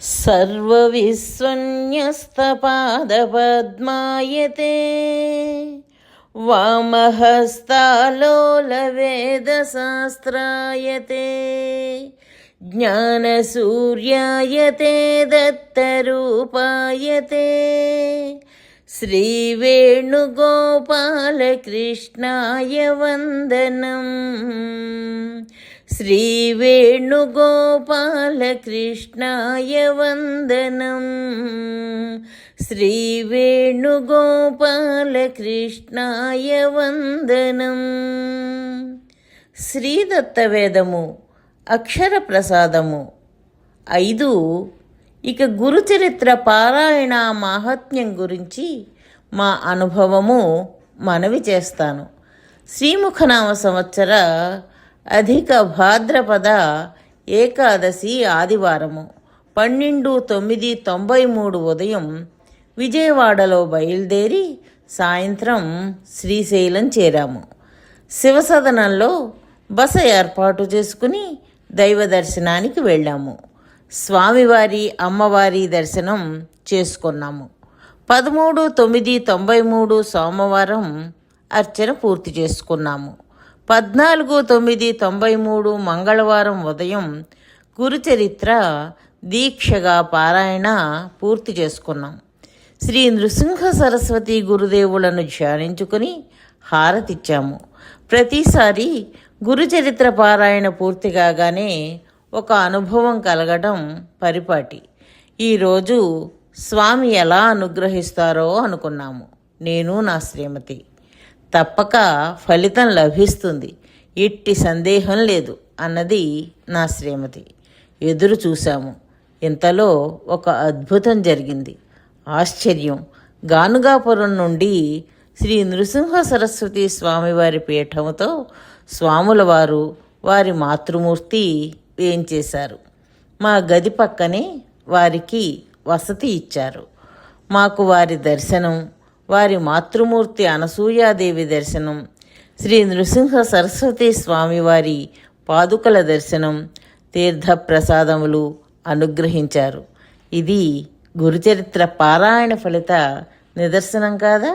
सर्वविश्वन्यस्तपादपद्मायते वामहस्तालोलवेदशास्त्रायते ज्ञानसूर्यायते दत्तरूपायते श्रीवेणुगोपालकृष्णाय वन्दनम् श्रीवेणुगोपालकृष्णाय वन्दनम् श्रीवेणुगोपालकृष्णाय वन्दनम् శ్రీదత్తవేదము అక్షర ప్రసాదము 5 ఇక గురుచరిత్ర పారాయణ మాహాత్మ్యం గురించి మా అనుభవము మనవి చేస్తాను. శ్రీముఖనామ సంవత్సర అధిక భాద్రపద ఏకాదశి ఆదివారము 12/9/93 ఉదయం విజయవాడలో బయలుదేరి సాయంత్రం శ్రీశైలం చేరాము. శివసదనంలో బస ఏర్పాటు చేసుకుని దైవ దర్శనానికి వెళ్ళాము. స్వామివారి అమ్మవారి దర్శనం చేసుకున్నాము. 13/9/93 సోమవారం అర్చన పూర్తి చేసుకున్నాము. 14/9/93 మంగళవారం ఉదయం గురుచరిత్ర దీక్షగా పారాయణ పూర్తి చేసుకున్నాం. శ్రీ నృసింహ సరస్వతి గురుదేవులను ధ్యానించుకుని హారతిచ్చాము. ప్రతిసారి గురుచరిత్ర పారాయణ పూర్తి కాగానే ఒక అనుభవం కలగడం పరిపాటి. ఈరోజు స్వామి ఎలా అనుగ్రహిస్తారో అనుకున్నాము. నేను నా శ్రీమతి. తప్పక ఫలితం లభిస్తుంది, ఎట్టి సందేహం లేదు అన్నది నా శ్రీమతి. ఎదురు చూశాము. ఇంతలో ఒక అద్భుతం జరిగింది. ఆశ్చర్యం. గానుగాపురం నుండి శ్రీ నృసింహ సరస్వతి స్వామివారి పీఠముతో స్వాముల వారు వారి మాతృమూర్తి వేంచేశారు. మా గది పక్కనే వారికి వసతి ఇచ్చారు. మాకు వారి దర్శనం, వారి మాతృమూర్తి అనసూయాదేవి దర్శనం, శ్రీ నృసింహ సరస్వతి స్వామివారి పాదుకల దర్శనం, తీర్థప్రసాదములు అనుగ్రహించారు. ఇది గురుచరిత్ర పారాయణ ఫలిత నిదర్శనం కాదా?